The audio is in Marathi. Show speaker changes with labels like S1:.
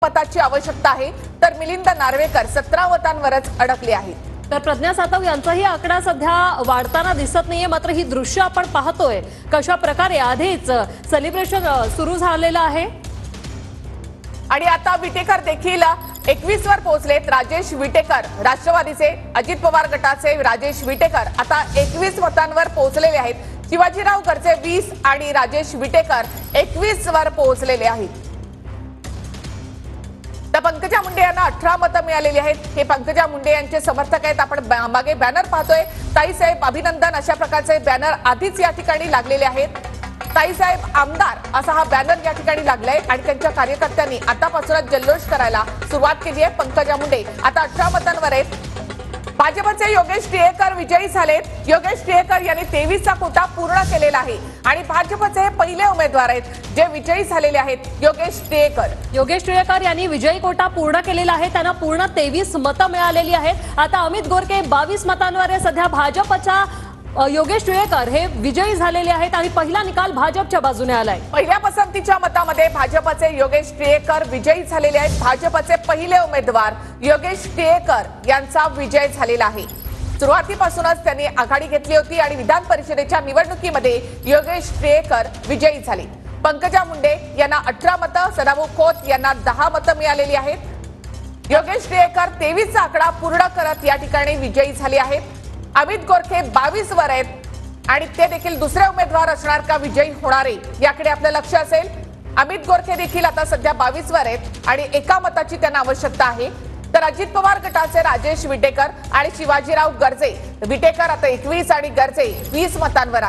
S1: मताची आवश्यकता आहे, तर मिलिंद नार्वेकर 17 मतांवरच अडकले आहेत।
S2: तर प्रज्ञा सातव यांचाही आकडा सध्या वाढताना दिसत नाहीये। मात्र ही दृश्य आपण पाहतोय कशा प्रकारे आधीच सेलिब्रेशन सुरू झालेलं आहे
S1: आणि आता विटेकर देखील 21 वर पोहोचलेत। राजेश विटेकर राष्ट्रवादीचे, अजित पवार गटाचे राजेश विटेकर आता 21 मतांवर पोहोचलेले आहेत। शिवाजीराव गर्जे 20 आणि राजेश विटेकर 21 वर पोहोचलेले आहेत। तर पंकजा मुंडे यांना 18 मतं मिळालेली आहेत। हे पंकजा मुंडे यांचे समर्थक आहेत। आपण मागे बॅनर पाहतोय, ताईसाहेब अभिनंदन अशा प्रकारचे बॅनर आधीच या ठिकाणी लागलेले आहेत। ताईसाहेब आमदार असा हा बॅनर या ठिकाणी लागलाय आणि त्यांच्या कार्यकर्त्यांनी आतापासूनच जल्लोष करायला सुरुवात केली आहे। पंकजा मुंडे आता 18 मतांवर आहेत। भाजपचे योगेश टिळेकर विजयी झालेत। योगेश टिळेकर यांनी 23 चा कोटा पूर्ण केलेला आहे आणि भाजपचे हे पहिले उमेदवार आहेत जे विजयी झालेले आहेत। योगेश टिळेकर
S2: यांनी विजयी कोटा पूर्ण केलेला आहे। त्यांना पूर्ण 23 मतं मिळालेली आहेत। आता अमित गोरके 22 मतांवर आहे। सध्या भाजपच्या योगेश टिळेकर हे विजयी झालेले आहेत आणि पहिला निकाल भाजपच्या बाजूने आलाय।
S1: पहिल्या पसंतीच्या मतामध्ये भाजपचे योगेश टिळेकर विजयी झालेले आहेत। भाजपचे पहिले उमेदवार योगेश टिळेकर यांचा विजय झालेला आहे। सुरुवातीपासूनच त्यांनी आघाडी घेतली होती आणि विधान परिषदेच्या निवडणुकीमध्ये योगेश टिळेकर विजयी झाले। पंकजा मुंडे यांना 18 मतं, सदाभाऊ खोत यांना 10 मतं मिळालेली आहेत। योगेश टिळेकर 23 चा आकडा पूर्ण करत या ठिकाणी विजयी झाले आहेत। अमित गोरखे 22 वर आहेत आणि ते देखील दुसरे उमेदवार असणार का विजयी होणारे याकडे आपलं लक्ष असेल। अमित गोरखे देखील आता सध्या 22 वर आहेत आणि एका मताची त्यांना आवश्यकता आहे। तर अजित पवार गटाचे राजेश विटेकर आणि शिवाजीराव गर्जे, विटेकर आता 21 आणि गर्जे 20 मतांवर आहेत।